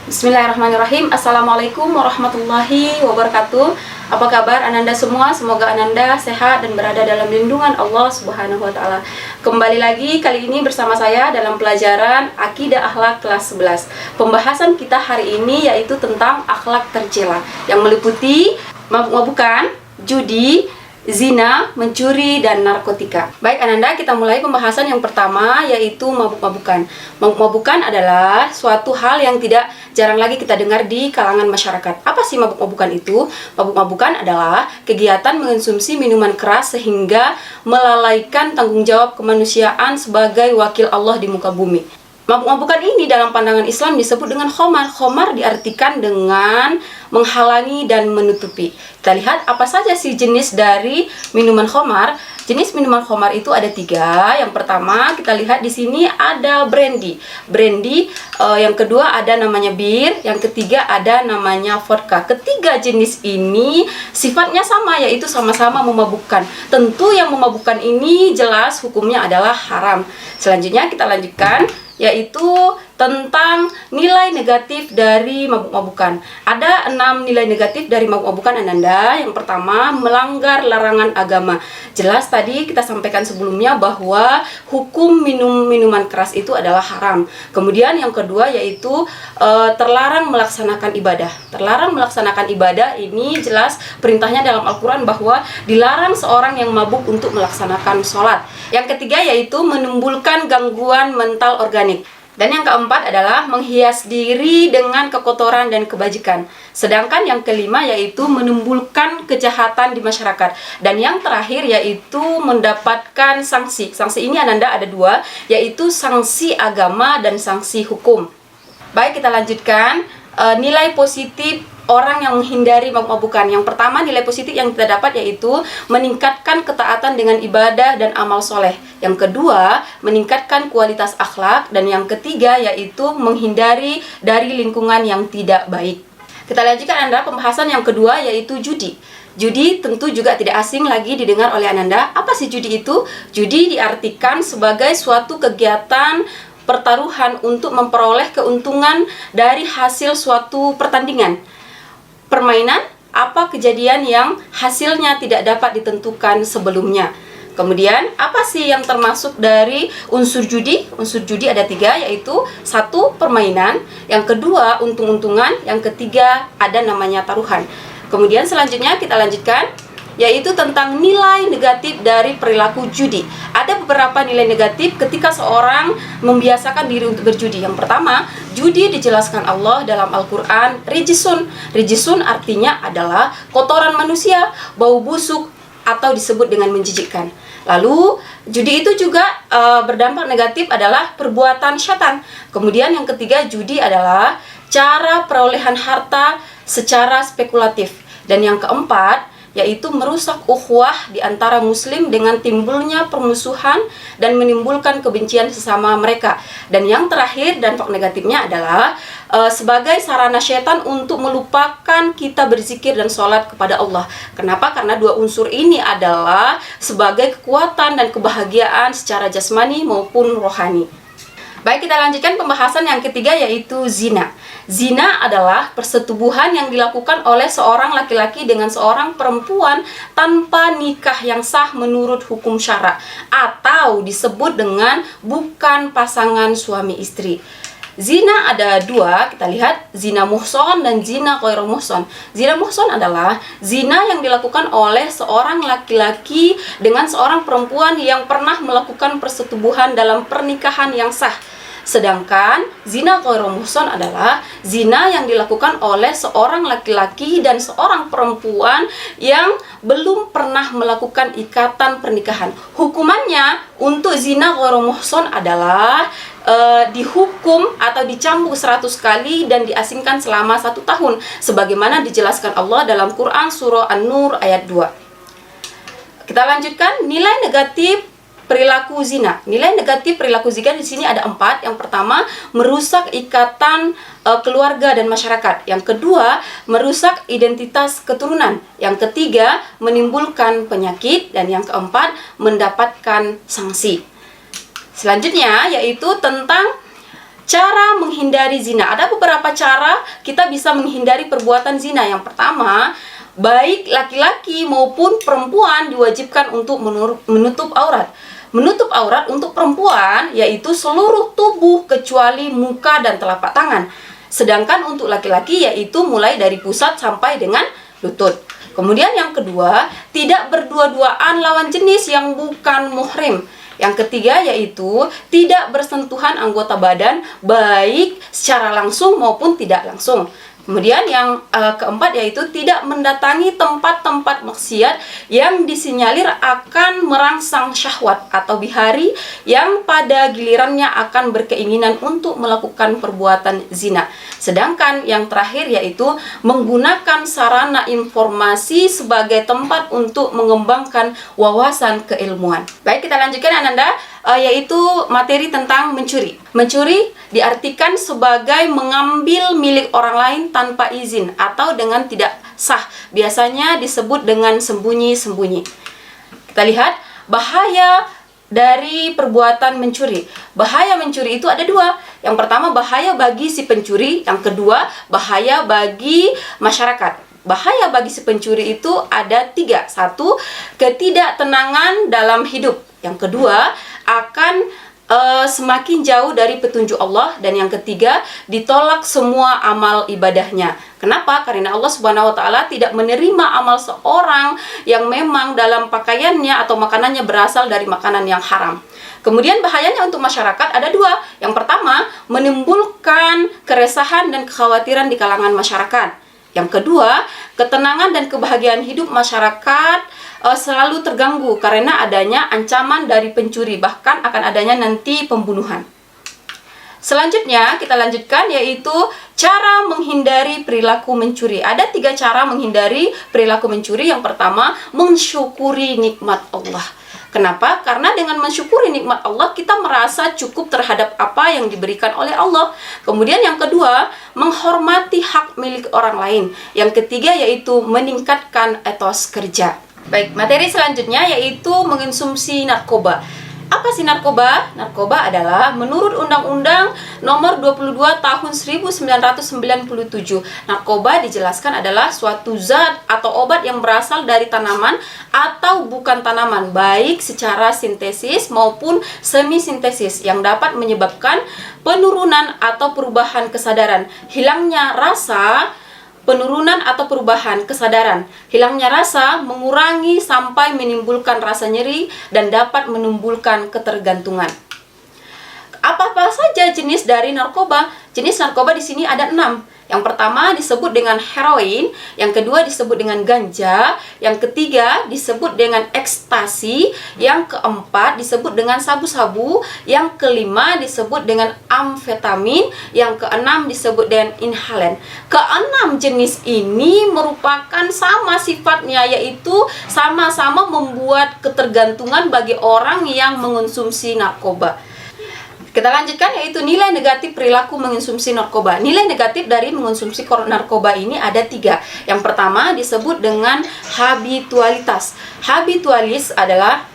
Bismillahirrahmanirrahim. Assalamualaikum warahmatullahi wabarakatuh. Apa kabar Ananda semua? Semoga Ananda sehat dan berada dalam lindungan Allah Subhanahu wa taala. Kembali lagi kali ini bersama saya dalam pelajaran Akidah Akhlak kelas 11. Pembahasan kita hari ini yaitu tentang akhlak tercela yang meliputi mabuk-mabukan, judi, zina, mencuri, dan narkotika. Baik Ananda, kita mulai pembahasan yang pertama yaitu mabuk-mabukan. Mabuk-mabukan adalah suatu hal yang tidak jarang lagi kita dengar di kalangan masyarakat. Apa sih mabuk-mabukan itu? Mabuk-mabukan adalah kegiatan mengonsumsi minuman keras sehingga melalaikan tanggung jawab kemanusiaan sebagai wakil Allah di muka bumi. Mabuk-mabukan ini dalam pandangan Islam disebut dengan khomar. Khomar diartikan dengan menghalangi dan menutupi. Kita lihat apa saja sih jenis dari minuman khomar. Jenis minuman khomar itu ada 3. Yang pertama kita lihat di sini ada brandy. Brandy, yang kedua ada namanya bir, yang ketiga ada namanya vodka. Ketiga jenis ini sifatnya sama, yaitu sama-sama memabukkan. Tentu yang memabukkan ini jelas hukumnya adalah haram. Selanjutnya kita lanjutkan, yaitu tentang nilai negatif dari mabuk-mabukan. Ada 6 nilai negatif dari mabuk-mabukan Ananda. Yang pertama, melanggar larangan agama. Jelas tadi kita sampaikan sebelumnya bahwa hukum minuman keras itu adalah haram. Kemudian yang kedua yaitu terlarang melaksanakan ibadah. Terlarang melaksanakan ibadah ini jelas perintahnya dalam Al-Quran bahwa dilarang seorang yang mabuk untuk melaksanakan sholat. Yang ketiga yaitu menimbulkan gangguan mental organik. Dan yang keempat adalah menghias diri dengan kekotoran dan kebajikan. Sedangkan yang kelima yaitu menimbulkan kejahatan di masyarakat. Dan yang terakhir yaitu mendapatkan sanksi. Sanksi ini Ananda ada 2, yaitu sanksi agama dan sanksi hukum. Baik, kita lanjutkan. Nilai positif orang yang menghindari mabuk-mabukan. Yang pertama, nilai positif yang kita dapat yaitu meningkatkan ketaatan dengan ibadah dan amal soleh. Yang kedua, meningkatkan kualitas akhlak. Dan yang ketiga yaitu menghindari dari lingkungan yang tidak baik. Kita lanjutkan Anda pembahasan yang kedua yaitu judi. Judi tentu juga tidak asing lagi didengar oleh Ananda. Apa sih judi itu? Judi diartikan sebagai suatu kegiatan pertaruhan untuk memperoleh keuntungan dari hasil suatu pertandingan. Permainan, apa kejadian yang hasilnya tidak dapat ditentukan sebelumnya. Kemudian, apa sih yang termasuk dari unsur judi? Unsur judi ada 3, yaitu 1. Permainan, yang kedua untung-untungan, yang ketiga ada namanya taruhan. Kemudian selanjutnya kita lanjutkan, yaitu tentang nilai negatif dari perilaku judi. Ada beberapa nilai negatif ketika seorang membiasakan diri untuk berjudi. Yang pertama, judi dijelaskan Allah dalam Al-Quran rijisun. Rijisun artinya adalah kotoran manusia, bau busuk, atau disebut dengan menjijikkan. Lalu, judi itu juga berdampak negatif adalah perbuatan syaitan. Kemudian yang ketiga, judi adalah cara perolehan harta secara spekulatif. Dan yang keempat, yaitu merusak ukhuwah di antara muslim dengan timbulnya permusuhan dan menimbulkan kebencian sesama mereka. Dan yang terakhir, dampak negatifnya adalah sebagai sarana syaitan untuk melupakan kita berzikir dan sholat kepada Allah. Kenapa? Karena 2 unsur ini adalah sebagai kekuatan dan kebahagiaan secara jasmani maupun rohani. Baik, kita lanjutkan pembahasan yang ketiga yaitu zina. Zina adalah persetubuhan yang dilakukan oleh seorang laki-laki dengan seorang perempuan tanpa nikah yang sah menurut hukum syara, atau disebut dengan bukan pasangan suami istri. Zina ada 2, kita lihat zina muhson dan zina ghairu muhson. Zina muhson adalah zina yang dilakukan oleh seorang laki-laki dengan seorang perempuan yang pernah melakukan persetubuhan dalam pernikahan yang sah. Sedangkan zina ghairu muhson adalah zina yang dilakukan oleh seorang laki-laki dan seorang perempuan yang belum pernah melakukan ikatan pernikahan. Hukumannya untuk zina ghairu muhson adalah dihukum atau dicambuk 100 kali dan diasingkan selama 1 tahun, sebagaimana dijelaskan Allah dalam Quran surah An-Nur ayat 2. Kita lanjutkan nilai negatif perilaku zina. Nilai negatif perilaku zina di sini ada 4. Yang pertama, merusak ikatan keluarga dan masyarakat. Yang kedua, merusak identitas keturunan. Yang ketiga, menimbulkan penyakit. Dan yang keempat, mendapatkan sanksi. Selanjutnya yaitu tentang Cara menghindari zina. Ada beberapa cara kita bisa menghindari perbuatan zina. Yang pertama, baik laki-laki maupun perempuan diwajibkan untuk menutup aurat. Menutup aurat untuk perempuan yaitu seluruh tubuh kecuali muka dan telapak tangan. Sedangkan untuk laki-laki yaitu mulai dari pusat sampai dengan lutut. Kemudian yang kedua, tidak berdua-duaan lawan jenis yang bukan muhrim. Yang ketiga yaitu tidak bersentuhan anggota badan baik secara langsung maupun tidak langsung. Kemudian yang keempat yaitu tidak mendatangi tempat-tempat maksiat yang disinyalir akan merangsang syahwat atau bihari yang pada gilirannya akan berkeinginan untuk melakukan perbuatan zina. Sedangkan yang terakhir yaitu menggunakan sarana informasi sebagai tempat untuk mengembangkan wawasan keilmuan. Baik, kita lanjutkan Ananda, yaitu materi tentang mencuri. Mencuri diartikan sebagai mengambil milik orang lain tanpa izin atau dengan tidak sah. Biasanya disebut dengan sembunyi-sembunyi. Kita lihat bahaya dari perbuatan mencuri. Bahaya mencuri itu ada dua. Yang pertama, bahaya bagi si pencuri. Yang kedua, bahaya bagi masyarakat. Bahaya bagi si pencuri itu ada tiga. Satu, ketidaktenangan dalam hidup. Yang kedua, akan semakin jauh dari petunjuk Allah. Dan yang ketiga, ditolak semua amal ibadahnya. Kenapa? Karena Allah Subhanahu wa Ta'ala tidak menerima amal seorang yang memang dalam pakaiannya atau makanannya berasal dari makanan yang haram. Kemudian bahayanya untuk masyarakat ada dua. Yang pertama, menimbulkan keresahan dan kekhawatiran di kalangan masyarakat. Yang kedua, ketenangan dan kebahagiaan hidup masyarakat selalu terganggu karena adanya ancaman dari pencuri, bahkan akan adanya nanti pembunuhan. Selanjutnya kita lanjutkan yaitu cara menghindari perilaku mencuri. Ada tiga cara menghindari perilaku mencuri. Yang pertama, mensyukuri nikmat Allah. Kenapa? Karena dengan mensyukuri nikmat Allah, kita merasa cukup terhadap apa yang diberikan oleh Allah. Kemudian yang kedua, menghormati hak milik orang lain. Yang ketiga yaitu meningkatkan etos kerja. Baik, materi selanjutnya yaitu mengonsumsi narkoba. Apa sih narkoba? Narkoba adalah menurut Undang-Undang Nomor 22 Tahun 1997. Narkoba dijelaskan adalah suatu zat atau obat yang berasal dari tanaman atau bukan tanaman, baik secara sintesis maupun semi-sintesis, yang dapat menyebabkan penurunan atau perubahan kesadaran, hilangnya rasa, penurunan atau perubahan kesadaran, hilangnya rasa, mengurangi sampai menimbulkan rasa nyeri, dan dapat menimbulkan ketergantungan. Apa-apa saja jenis dari narkoba? Jenis narkoba di sini ada 6. Yang pertama disebut dengan heroin, yang kedua disebut dengan ganja, yang ketiga disebut dengan ekstasi, yang keempat disebut dengan sabu-sabu, yang kelima disebut dengan amfetamin, yang keenam disebut dengan inhalen. Keenam jenis ini merupakan sama sifatnya, yaitu sama-sama membuat ketergantungan bagi orang yang mengonsumsi narkoba. Kita lanjutkan yaitu nilai negatif perilaku mengonsumsi narkoba. Nilai negatif dari mengonsumsi narkoba ini ada 3. Yang pertama disebut dengan habitualitas. Habitualis adalah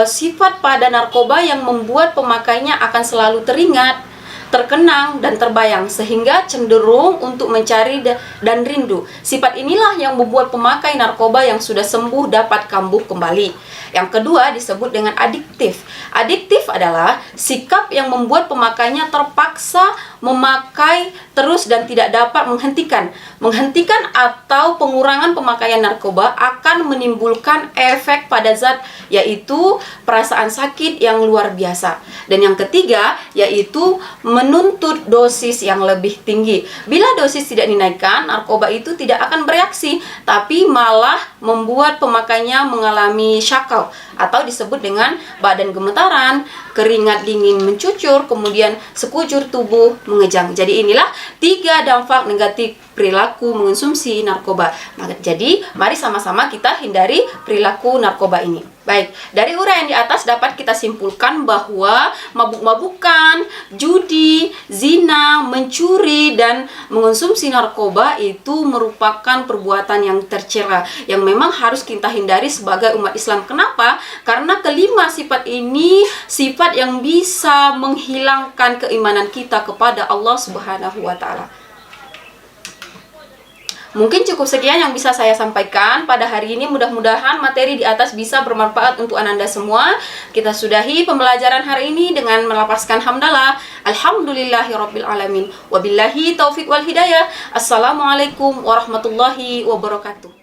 sifat pada narkoba yang membuat pemakainya akan selalu teringat, terkenang, dan terbayang, sehingga cenderung untuk mencari dan rindu. Sifat inilah yang membuat pemakai narkoba yang sudah sembuh dapat kambuh kembali. Yang kedua disebut dengan adiktif. Adiktif adalah sikap yang membuat pemakainya terpaksa memakai terus dan tidak dapat menghentikan. Menghentikan atau pengurangan pemakaian narkoba akan menimbulkan efek pada zat, yaitu perasaan sakit yang luar biasa. Dan yang ketiga yaitu menuntut dosis yang lebih tinggi. Bila dosis tidak dinaikkan, narkoba itu tidak akan bereaksi, tapi malah membuat pemakainya mengalami syakau atau disebut dengan badan gemetaran, keringat dingin mencucur, kemudian sekujur tubuh mengejang. Jadi inilah 3 dampak negatif perilaku mengonsumsi narkoba. Jadi mari sama-sama kita hindari perilaku narkoba ini. Baik, dari uraian di atas dapat kita simpulkan bahwa mabuk-mabukan, judi, zina, mencuri, dan mengonsumsi narkoba itu merupakan perbuatan yang tercela, yang memang harus kita hindari sebagai umat Islam. Kenapa? Karena kelima sifat ini sifat yang bisa menghilangkan keimanan kita kepada Allah Subhanahu wa Ta'ala. Mungkin cukup sekian yang bisa saya sampaikan pada hari ini. Mudah-mudahan materi di atas bisa bermanfaat untuk Ananda semua. Kita sudahi pembelajaran hari ini dengan melapaskan hamdalah. Alhamdulillahirabbil alamin. Wabillahi taufik wal hidayah. Assalamualaikum warahmatullahi wabarakatuh.